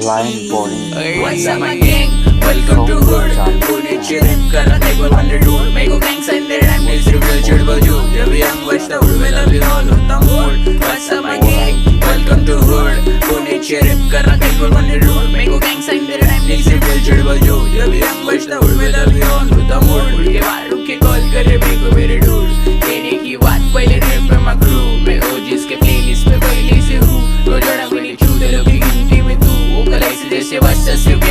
line bowling. What's up my gang? Welcome to hood. Pune chirp कर रहा है one dude. मेरे को gangs and their rhyme is real चिड़बल जो. जब young बचता हूँ मैं लव you all होता mood. What's up my gang? Welcome to hood. Pune chirp कर रहा है one dude. मेरे को gangs and their rhyme is real चिड़बल जो. जब young बचता हूँ मैं love you all होता mood. उड़ के बाहर रुक के call करे मेरे को मेरे dude.